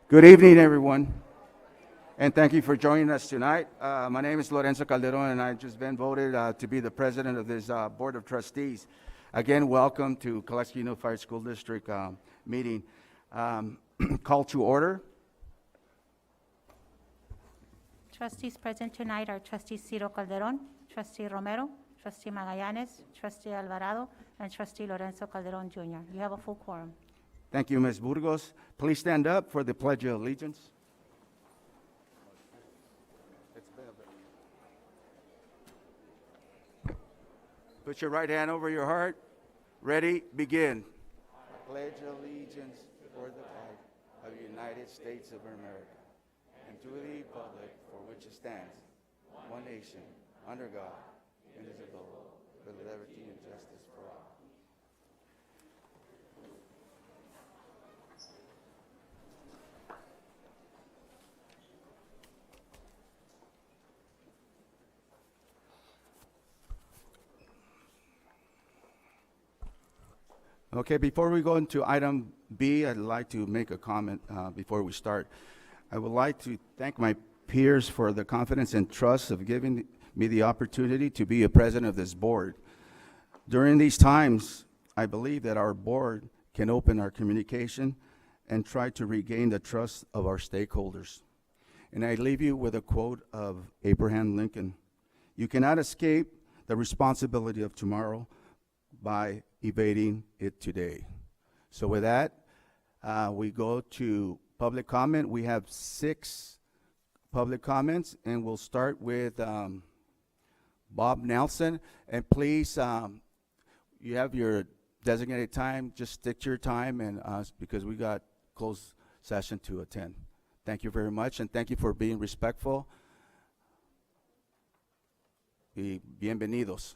Good evening, everyone, and thank you for joining us tonight. My name is Lorenzo Calderon, and I've just been voted to be the president of this Board of Trustees. Again, welcome to Calexico Unified School District meeting. Call to order. Trustees present tonight are Trustee Ciro Calderon, Trustee Romero, Trustee Magallanes, Trustee Alvarado, and Trustee Lorenzo Calderon Jr. You have a full quorum. Thank you, Ms. Burgos. Please stand up for the Pledge of Allegiance. Put your right hand over your heart. Ready, begin. I pledge allegiance for the flag of the United States of America and to the republic for which it stands, one nation, under God, indivisible, with liberty and justice for all. Okay, before we go into item B, I'd like to make a comment before we start. I would like to thank my peers for the confidence and trust of giving me the opportunity to be a president of this board. During these times, I believe that our board can open our communication and try to regain the trust of our stakeholders. And I leave you with a quote of Abraham Lincoln: "You cannot escape the responsibility of tomorrow by evading it today." So with that, we go to public comment. We have 6 public comments, and we'll start with Bob Nelson. And please, you have your designated time. Just stick to your time, and because we got closed session to attend. Thank you very much, and thank you for being respectful. Y bienvenidos.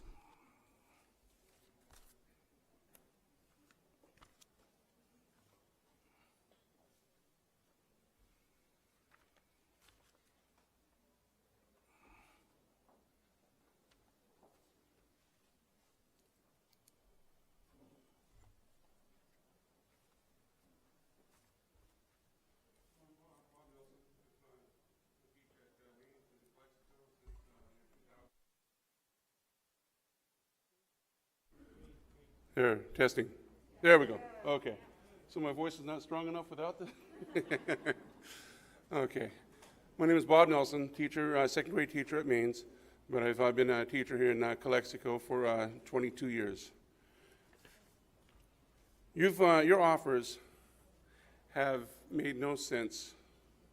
There, testing. There we go. Okay. So my voice is not strong enough without the... Okay. My name is Bob Nelson, teacher, second grade teacher at Mains, but I've been a teacher here in Calexico for 22 years. Your offers have made no sense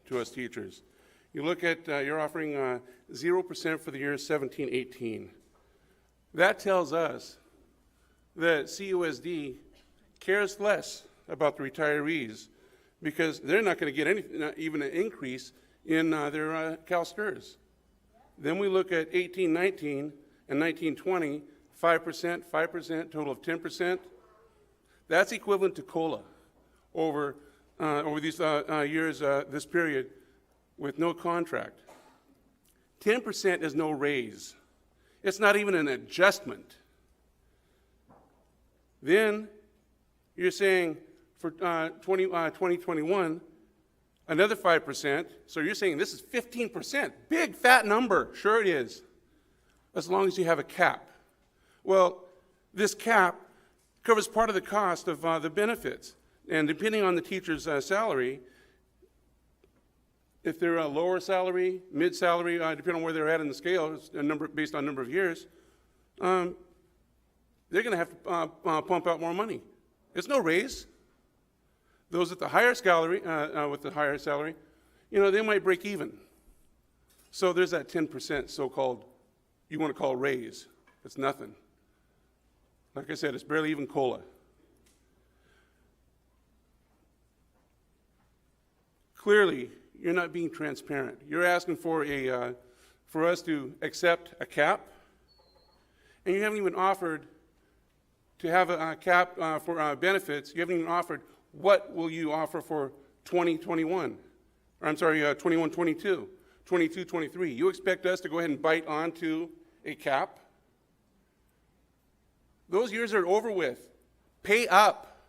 to us teachers. You look at, you're offering 0% for the year 17-18. That tells us that CUSD cares less about the retirees because they're not going to get any, not even an increase in their CalSTRS. Then we look at 18-19 and 19-20, 5%, total of 10%. That's equivalent to COLA over these years, this period, with no contract. 10% is no raise. It's not even an adjustment. Then you're saying for 2021, another 5%. So you're saying this is 15%. Big, fat number. Sure it is. As long as you have a cap. Well, this cap covers part of the cost of the benefits. And depending on the teacher's salary, if they're a lower salary, mid-salary, depending on where they're at in the scale, it's a number, based on number of years, they're going to have to pump out more money. It's no raise. Those at the higher salary, with the higher salary, you know, they might break even. So there's that 10% so-called, you want to call raise. It's nothing. Like I said, it's barely even COLA. Clearly, you're not being transparent. You're asking for for us to accept a cap, and you haven't even offered to have a cap for benefits. You haven't even offered what will you offer for 2021, or I'm sorry, 21-22, 22-23. You expect us to go ahead and bite onto a cap? Those years are over with. Pay up.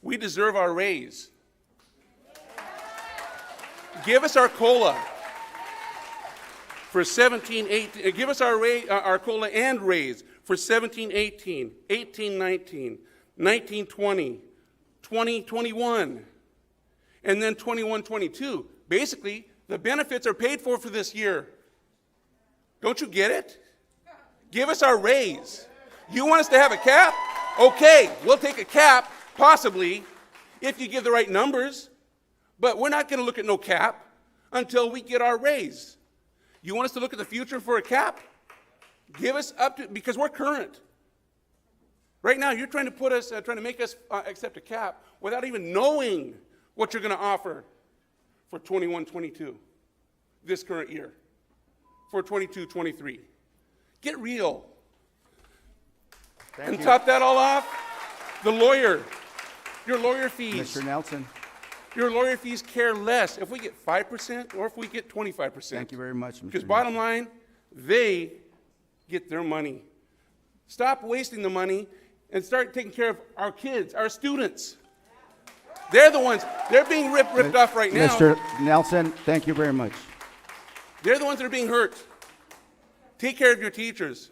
We deserve our raise. Give us our COLA for 17-18. Give us our COLA and raise for 17-18, 18-19, 19-20, 20-21, and then 21-22. Basically, the benefits are paid for this year. Don't you get it? Give us our raise. You want us to have a cap? Okay, we'll take a cap, possibly, if you give the right numbers. But we're not going to look at no cap until we get our raise. You want us to look at the future for a cap? Give us up to, because we're current. Right now, you're trying to make us accept a cap without even knowing what you're going to offer for 21-22, this current year, for 22-23. Get real. Thank And you. top that all off, the lawyer, your lawyer fees. Mr. Nelson, Your lawyer fees care less if we get 5% or if we get 25%. thank you very much, Mr. Because Nelson. bottom line, they get their money. Stop wasting the money and start taking care of our kids, our students. They're the ones, they're being ripped off right now. Mr. Nelson, thank you very much. They're the ones that are being hurt. Take care of your teachers.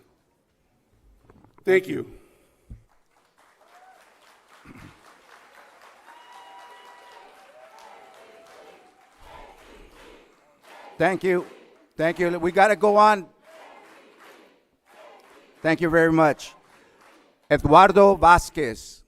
Thank you. Thank you. Thank you. We got to go on. Thank you very much. Eduardo Vasquez.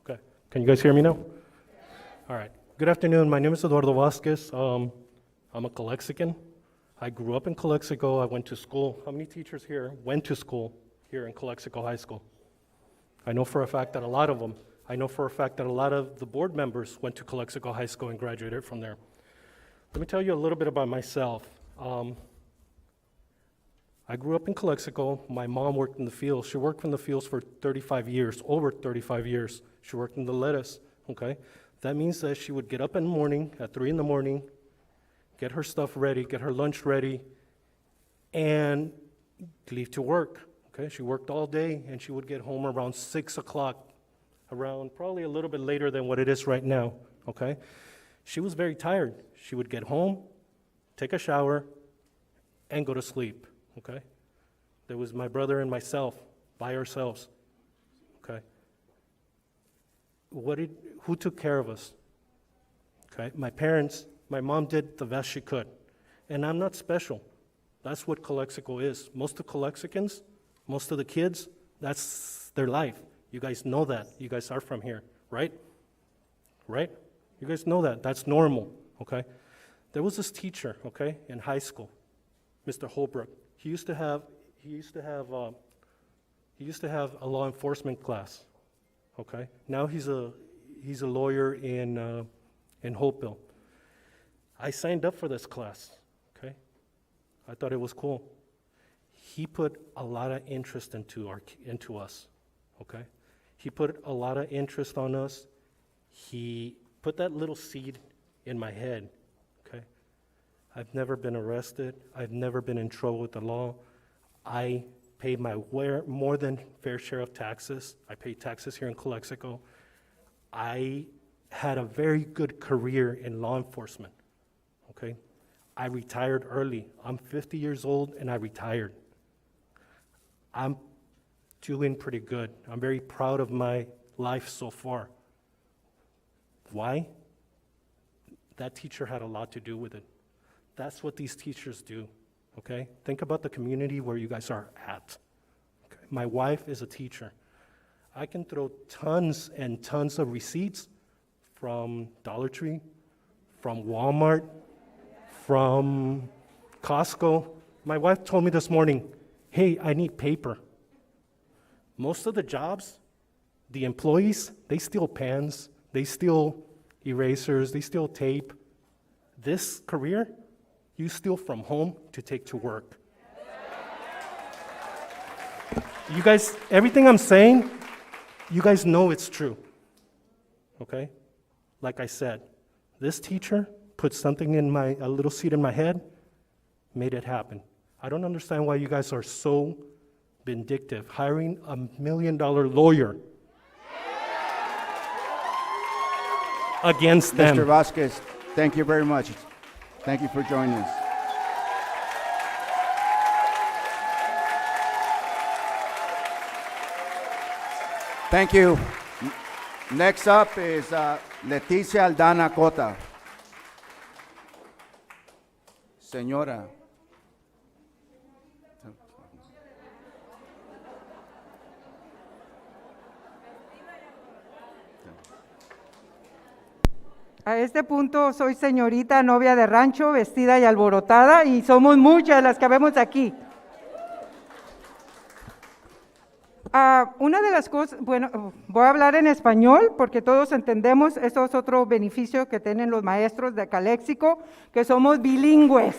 Okay. Can you guys hear me now? All right. Good afternoon. My name is Eduardo Vasquez. I'm a Calexican. I grew up in Calexico. I went to school. How many teachers here went to school here in Calexico High School? I know for a fact that a lot of them. I know for a fact that a lot of the board members went to Calexico High School and graduated from there. Let me tell you a little bit about myself. I grew up in Calexico. My mom worked in the fields. She worked in the fields for 35 years, over 35 years. She worked in the lettuce, okay? That means that she would get up in the morning, at 3 in the morning, get her stuff ready, get her lunch ready, and leave to work, okay? She worked all day, and she would get home around 6 o'clock, around probably a little bit later than what it is right now, okay? She was very tired. She would get home, take a shower, and go to sleep, okay? There was my brother and myself by ourselves, okay? Who took care of us? Okay, my parents, my mom did the best she could. And I'm not special. That's what Calexico is. Most of Calexicans, most of the kids, that's their life. You guys know that. You guys are from here, right? Right? You guys know that. That's normal, okay? There was this teacher, okay, in high school, Mr. Holbrook. He used to have a law enforcement class, okay? Now he's a lawyer in Hopeville. I signed up for this class, okay? I thought it was cool. He put a lot of interest into us, okay? He put a lot of interest on us. He put that little seed in my head, okay? I've never been arrested. I've never been in trouble with the law. I paid my more than fair share of taxes. I paid taxes here in Calexico. I had a very good career in law enforcement, okay? I retired early. I'm 50 years old and I retired. I'm doing pretty good. I'm very proud of my life so far. Why? That teacher had a lot to do with it. That's what these teachers do, okay? Think about the community where you guys are at. Okay? My wife is a teacher. I can throw tons and tons of receipts from Dollar Tree, from Walmart, from Costco. My wife told me this morning, hey, I need paper. Most of the jobs, the employees, they steal pens, they steal erasers, they steal tape. This career, you steal from home to take to work. You guys, everything I'm saying, you guys know it's true, okay? like I said, this teacher put something in a little seed in my head, made it happen. I don't understand why you guys are so vindictive, hiring $1 million lawyer against them. Mr. Vasquez, thank you very much. Thank you for joining us. Thank you. Next up is Leticia Aldana Cota. Señora. A este punto soy señorita novia de rancho, vestida y alborotada, y somos muchas las que vemos aquí. Una de las cosas, bueno, voy a hablar en español porque todos entendemos, esto es otro beneficio que tienen los maestros de Caléxico, que somos bilingües.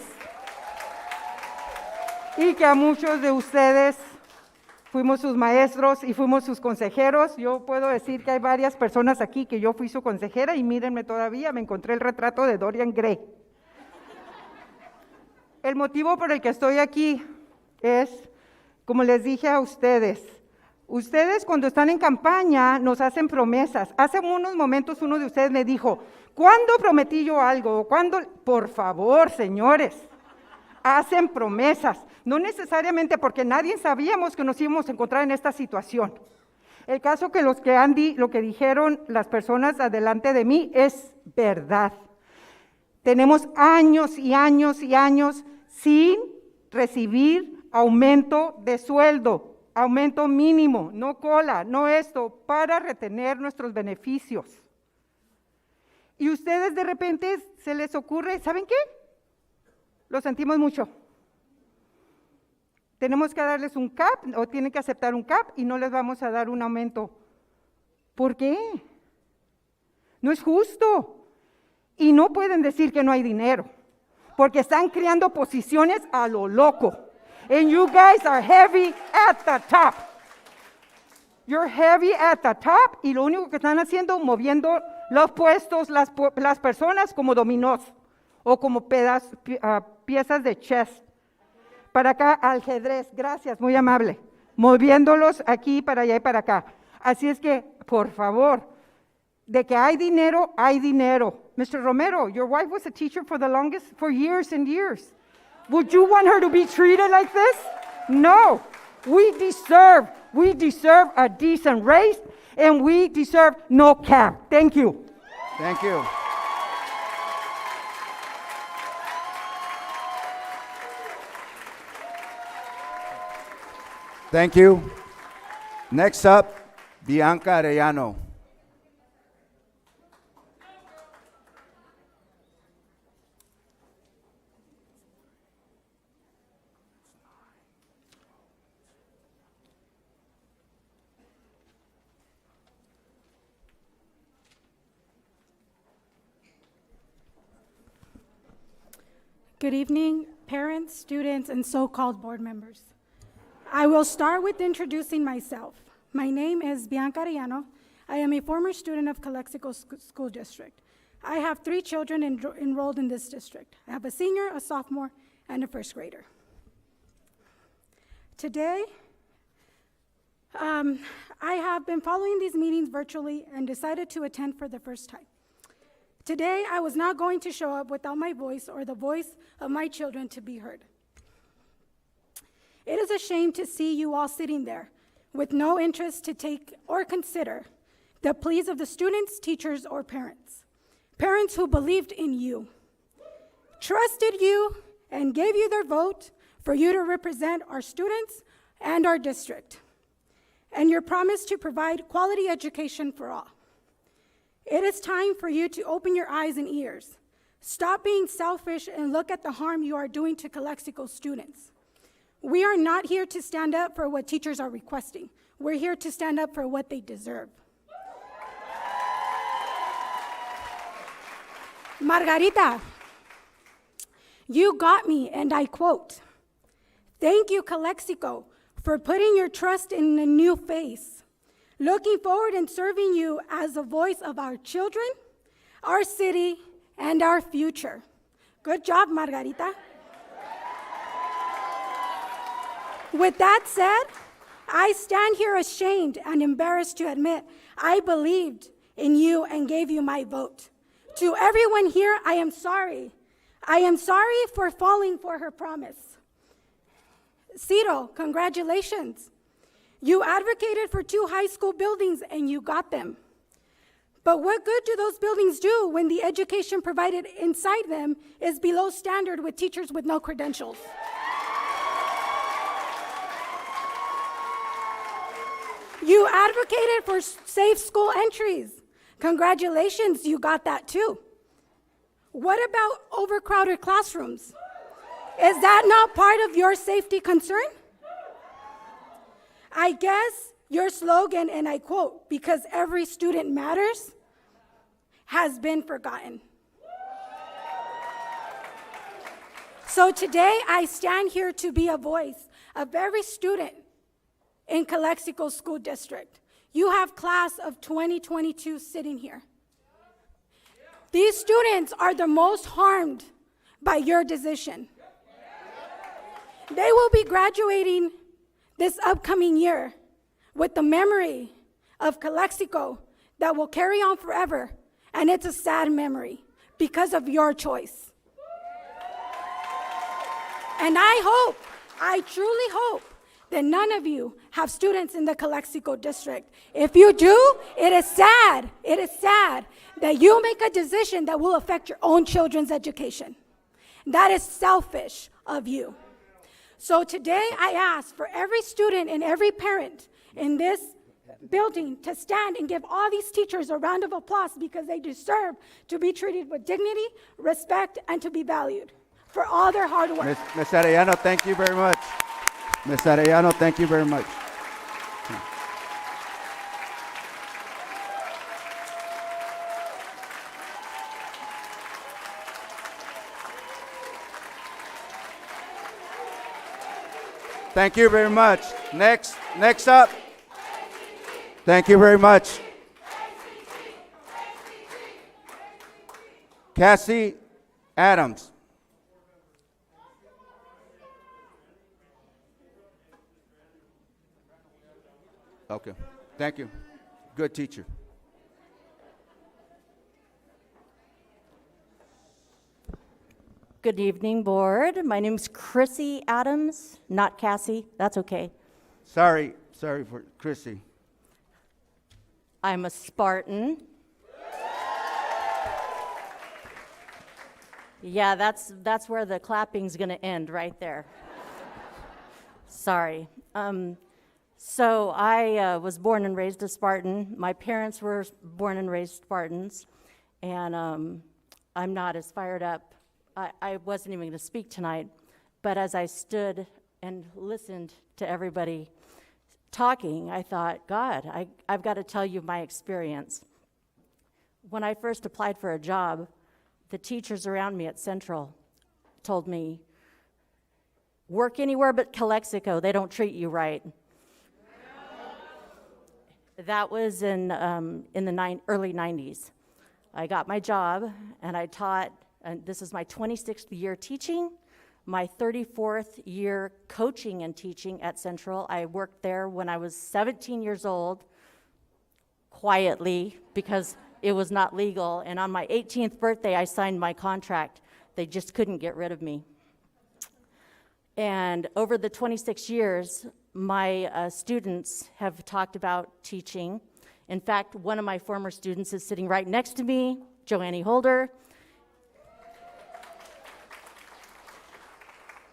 Y que a muchos de ustedes fuimos sus maestros y fuimos sus consejeros. Yo puedo decir que hay varias personas aquí que yo fui su consejera y mírenme todavía, me encontré el retrato de Dorian Gray. El motivo por el que estoy aquí es, como les dije a ustedes cuando están en campaña nos hacen promesas. Hace unos momentos uno de ustedes me dijo, ¿cuándo prometí yo algo? ¿Cuándo? Por favor, señores, hacen promesas. No necesariamente porque nadie sabíamos que nos íbamos a encontrar en esta situación. El caso que lo que dijeron las personas adelante de mí es verdad. Tenemos años y años y años sin recibir aumento de sueldo. Aumento mínimo, no cola, no esto, para retener nuestros beneficios. Y ustedes de repente se les ocurre, ¿saben qué? Lo sentimos mucho. Tenemos que darles un cap, o tienen que aceptar un cap, y no les vamos a dar un aumento. ¿Por qué? No es justo. Y no pueden decir que no hay dinero, porque están creando posiciones a lo loco. And you guys are heavy at the top. You're heavy at the top y lo único que están haciendo moviendo los puestos, las personas como dominós o como piezas de chess. Para acá, ajedrez, gracias, muy amable. Moviéndolos aquí, para allá y para acá. Así es que, por favor, de que hay dinero, hay dinero. Mr. Romero, your wife was a teacher for years and years. Would you want her to be treated like this? No. We deserve a decent raise, and we deserve no cap. Thank you. Thank you. Thank you. Next up, Bianca Arellano. Good evening, parents, students, and so-called board members. I will start with introducing myself. My name is Bianca Arellano. I am a former student of Calexico School District. I have 3 children enrolled in this district. I have a senior, a sophomore, and a first grader. Today, I have been following these meetings virtually and decided to attend for the first time. Today, I was not going to show up without my voice or the voice of my children to be heard. It is a shame to see you all sitting there with no interest to take or consider the pleas of the students, teachers, or parents. Parents who believed in you, trusted you, and gave you their vote for you to represent our students and our district, and your promise to provide quality education for all. It is time for you to open your eyes and ears. Stop being selfish and look at the harm you are doing to Calexico students. We are not here to stand up for what teachers are requesting. We're here to stand up for what they deserve. Margarita, you got me, and I quote, "Thank you, Calexico, for putting your trust in a new face. Looking forward and serving you as the voice of our children, our city, and our future. Good job, Margarita. With that said, I stand here ashamed and embarrassed to admit I believed in you and gave you my vote. To everyone here, I am sorry. I am sorry for falling for her promise. Ciro, congratulations. You advocated for 2 high school buildings and you got them. But what good do those buildings do when the education provided inside them is below standard with teachers with no credentials? You advocated for safe school entries. Congratulations, you got that too. What about overcrowded classrooms? Is that not part of your safety concern? I guess your slogan, and I quote, "Because every student matters," has been forgotten. So today I stand here to be a voice of every student in Calexico School District. You have class of 2022 sitting here. These students are the most harmed by your decision. They will be graduating this upcoming year with the memory of Calexico that will carry on forever, and it's a sad memory because of your choice. And I truly hope that none of you have students in the Calexico district. If you do, it is sad that you make a decision that will affect your own children's education. That is selfish of you. So today I ask for every student and every parent in this building to stand and give all these teachers a round of applause because they deserve to be treated with dignity, respect, and to be valued for all their hard work. Ms. Arellano, thank you very much. Ms. Arellano, thank you very much. Thank you very much. Next up. Thank you very much. Cassie Adams. Okay, thank you. Good teacher. Good evening, board. My name's Chrissy Adams, not Cassie. That's okay. Sorry for Chrissy. I'm a Spartan. Yeah, that's where the clapping's gonna end, right there. Sorry. So I was born and raised a Spartan. My parents were born and raised Spartans, and I'm not as fired up. I wasn't even going to speak tonight, but as I stood and listened to everybody talking, I thought, God, I've got to tell you my experience. When I first applied for a job, the teachers around me at Central told me, work anywhere but Calexico, they don't treat you right. That was in the early 90s. I got my job, and I taught, and this is my 26th year teaching, my 34th year coaching and teaching at Central. I worked there when I was 17 years old, quietly, because it was not legal, and on my 18th birthday, I signed my contract. They just couldn't get rid of me. And over the 26 years, my students have talked about teaching. In fact, one of my former students is sitting right next to me, Joanne Holder.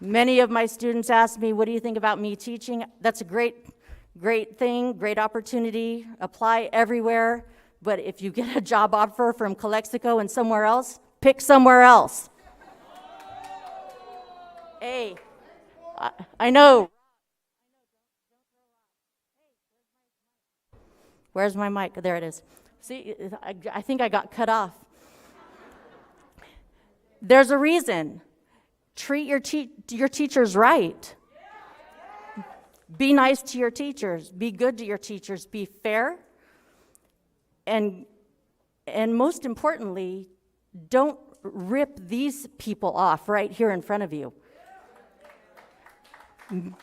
Many of my students ask me, what do you think about me teaching? That's a great thing, great opportunity, apply everywhere. But if you get a job offer from Calexico and somewhere else, pick somewhere else. Hey, I know. Where's my mic? There it is. See, I think I got cut off. There's a reason. Treat your teachers right. Be nice to your teachers. Be good to your teachers. Be fair. And And most importantly, don't rip these people off right here in front of you.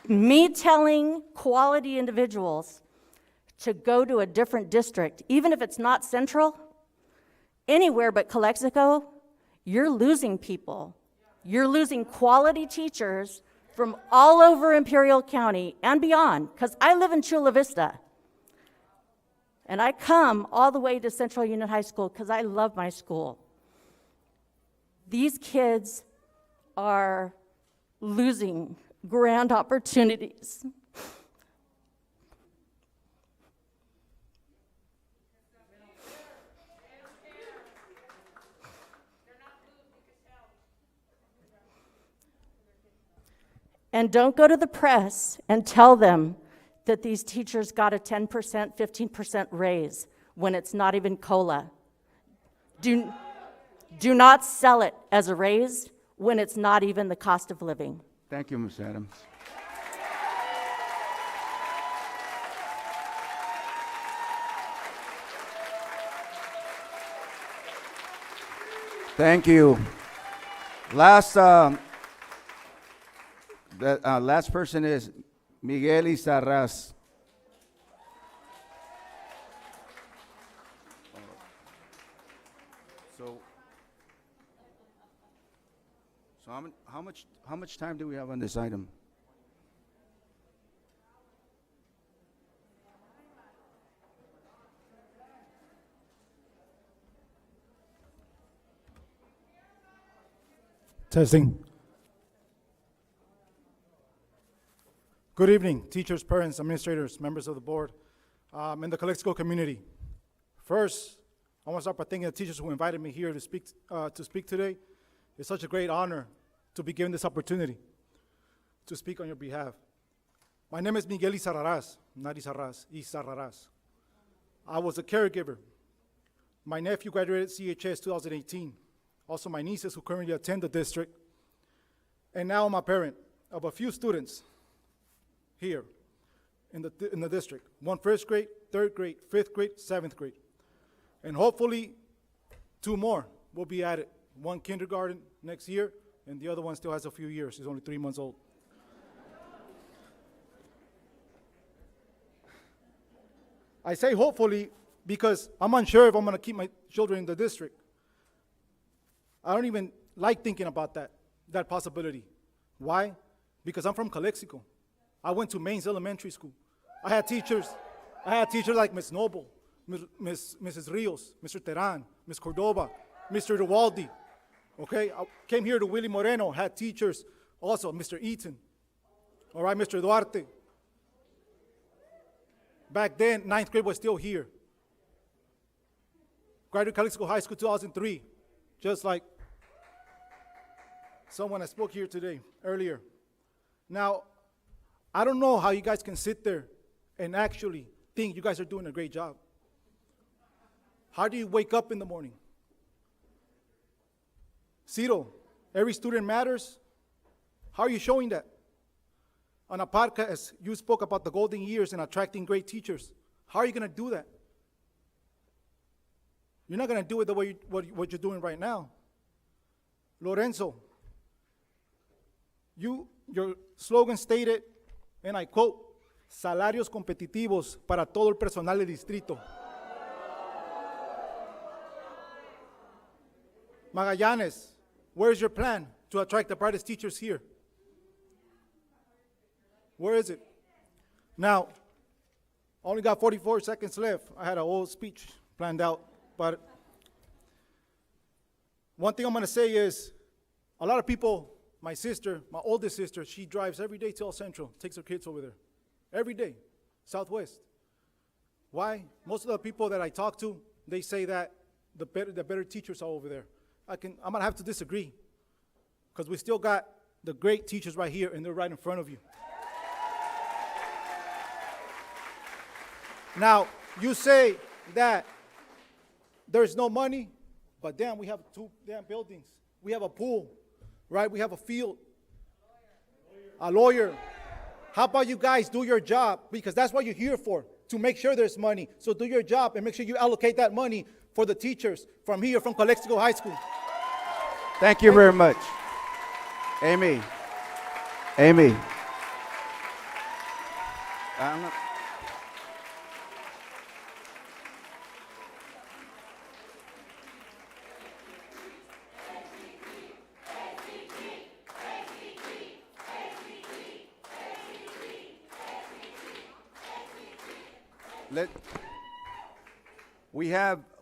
Me telling quality individuals to go to a different district, even if it's not central, anywhere but Calexico, you're losing people. You're losing quality teachers from all over Imperial County and beyond, because I live in Chula Vista. And I come all the way to Central Union High School because I love my school. These kids are losing grand opportunities. And don't go to the press and tell them that these teachers got a 10%, 15% raise when it's not even COLA. Do not sell it as a raise when it's not even the cost of living. Thank you, Ms. Adams. Thank you. Last person is Miguel Izarraz. So how much time do we have on this item? Testing. Good evening, teachers, parents, administrators, members of the board, and the Calexico community. First, I want to start by thanking the teachers who invited me here to speak today. It's such a great honor to be given this opportunity to speak on your behalf. My name is Miguel Izarraz, not Izarraz, Izarraz. I was a caregiver. My nephew graduated CHS 2018. Also my nieces who currently attend the district. And now I'm a parent of a few students here in the district. One first grade, third grade, fifth grade, seventh grade. And hopefully 2 more will be added. One kindergarten next year, and the other one still has a few years. He's only 3 months old. I say hopefully because I'm unsure if I'm gonna keep my children in the district. I don't even like thinking about that possibility. Why? Because I'm from Calexico. I went to Mains Elementary School. I had teachers like Ms. Noble, Mrs. Rios, Mr. Teran, Ms. Cordova, Mr. Duwaldi. Okay, I came here to Willie Moreno, had teachers also, Mr. Eaton. All right, Mr. Duarte. Back then, 9th grade was still here. Graduated Calexico High School 2003, just like someone that spoke here today, earlier. Now, I don't know how you guys can sit there and actually think you guys are doing a great job. How do you wake up in the morning? Ciro, every student matters. How are you showing that? On a podcast, you spoke about the golden years and attracting great teachers. How are you going to do that? You're not going to do it the way what you're doing right now. Lorenzo, your slogan stated, and I quote, salarios competitivos para todo el personal del distrito. Magallanes, where's your plan to attract the brightest teachers here? Where is it? Now, I only got 44 seconds left. I had a whole speech planned out, but one thing I'm gonna say is, a lot of people, my sister, my oldest sister, she drives every day to El Centro, takes her kids over there. Every day, Southwest. Why? Most of the people that I talk to, they say that the better teachers are over there. I'm gonna have to disagree, because we still got the great teachers right here, and they're right in front of you. Now, you say that there's no money, but damn, we have 2 damn buildings. We have a pool, right? We have a field, a lawyer. How about you guys do your job? Because that's what you're here for, to make sure there's money. So do your job and make sure you allocate that money for the teachers from here, from Calexico High School. Thank you very much. Amy. Amy. I'm not-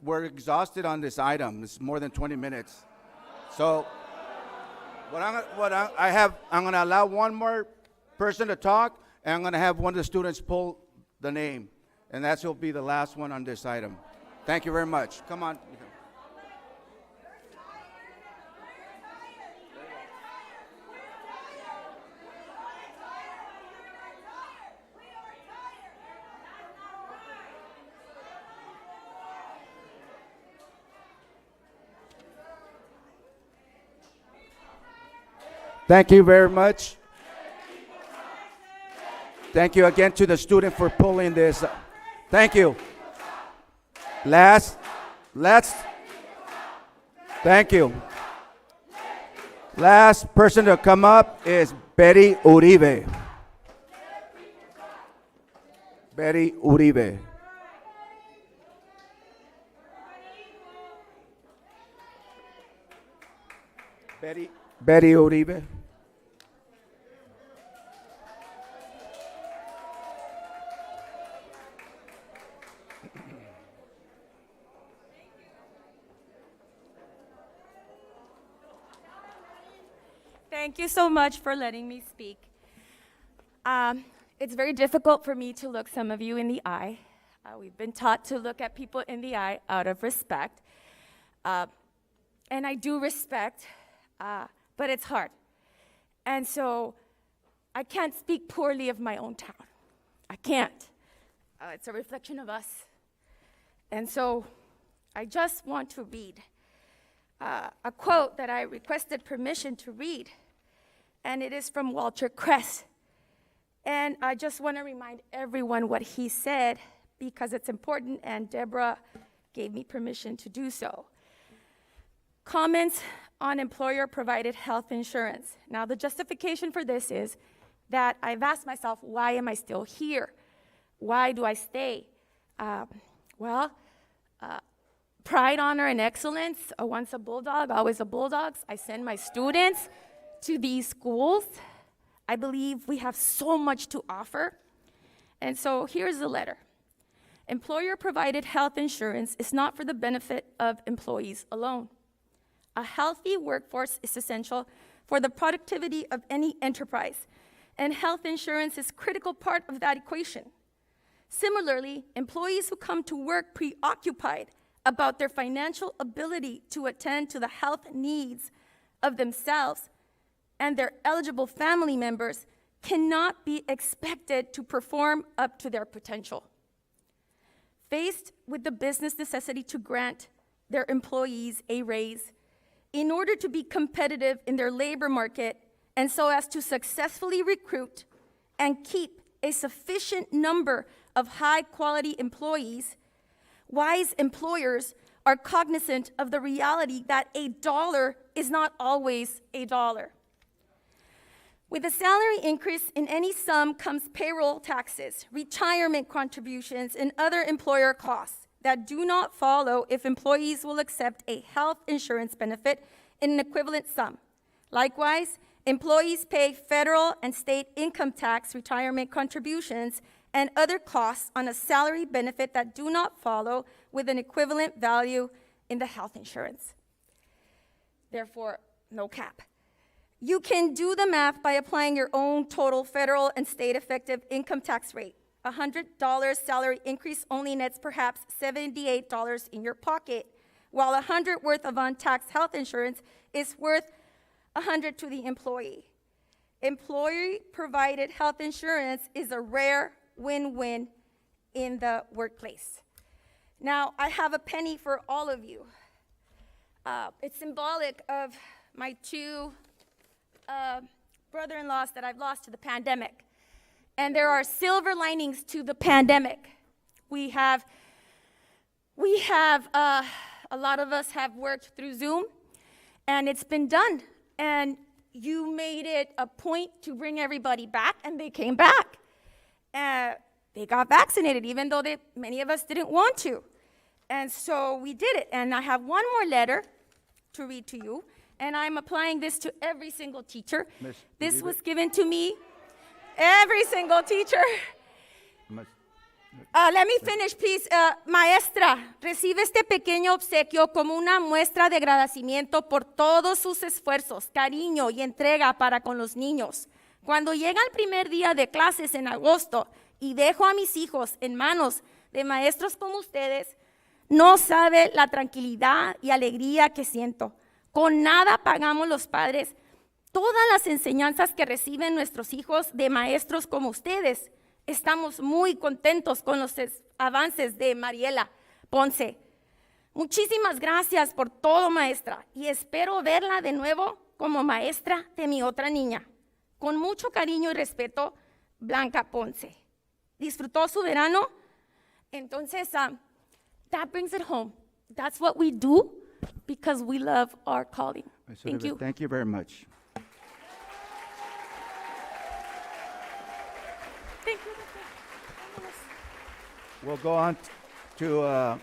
we're exhausted on this item. It's more than 20 minutes. So I'm going to allow one more person to talk, and I'm going to have one of the students pull the name. And that will be the last one on this item. Thank you very much. Come on. Thank you very much. Thank you again to the student for pulling this. Thank you. Last. Thank you. Last person to come up is Betty Uribe. Betty Uribe. Betty Uribe. Thank you so much for letting me speak. It's very difficult for me to look some of you in the eye. We've been taught to look at people in the eye out of respect. And I do respect, but it's hard. And so I can't speak poorly of my own town. I can't. It's a reflection of us. And so I just want to read a quote that I requested permission to read. And it is from Walter Kress. And I just want to remind everyone what he said because it's important, and Deborah gave me permission to do so. Comments on employer-provided health insurance. Now, the justification for this is that I've asked myself, why am I still here? Why do I stay? Pride, honor, and excellence. Once a bulldog, always a bulldog. I send my students to these schools. I believe we have so much to offer. And so here's the letter. Employer-provided health insurance is not for the benefit of employees alone. A healthy workforce is essential for the productivity of any enterprise, and health insurance is a critical part of that equation. Similarly, employees who come to work preoccupied about their financial ability to attend to the health needs of themselves and their eligible family members cannot be expected to perform up to their potential. Faced with the business necessity to grant their employees a raise in order to be competitive in their labor market and so as to successfully recruit and keep a sufficient number of high-quality employees, wise employers are cognizant of the reality that a dollar is not always a dollar. With a salary increase in any sum comes payroll taxes, retirement contributions, and other employer costs that do not follow if employees will accept a health insurance benefit in an equivalent sum. Likewise, employees pay federal and state income tax, retirement contributions, and other costs on a salary benefit that do not follow with an equivalent value in the health insurance. Therefore, no cap. You can do the math by applying your own total federal and state effective income tax rate. A $100 salary increase only nets perhaps $78 in your pocket, while $100 worth of untaxed health insurance is worth $100 to the employee. Employee-provided health insurance is a rare win-win in the workplace. Now, I have a penny for all of you. It's symbolic of my two brother-in-laws that I've lost to the pandemic. And there are silver linings to the pandemic. We have We have, a lot of us have worked through Zoom, and it's been done. And you made it a point to bring everybody back, and they came back. They got vaccinated, even though many of us didn't want to. And so we did it. And I have one more letter to read to you, and I'm applying this to every single teacher. Miss, This leave was it. given to me, every single teacher. Must- Let me finish, please. Maestra, recibe este pequeño obsequio como una muestra de agradecimiento por todos sus esfuerzos, cariño y entrega para con los niños. Cuando llega el primer día de clases en agosto y dejo a mis hijos en manos de maestros como ustedes, no sabe la tranquilidad y alegría que siento. Con nada pagamos los padres todas las enseñanzas que reciben nuestros hijos de maestros como ustedes. Estamos muy contentos con los avances de Mariela Ponce. Muchísimas gracias por todo, maestra, y espero verla de nuevo como maestra de mi otra niña. Con mucho cariño y respeto, Blanca Ponce. ¿Disfrutó su verano? Entonces, that brings it home. That's what we do because we love our calling. Thank you. Thank you very much. Thank you. We'll go on to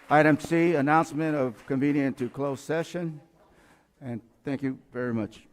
item C, announcement of convening into closed session. And thank you very much.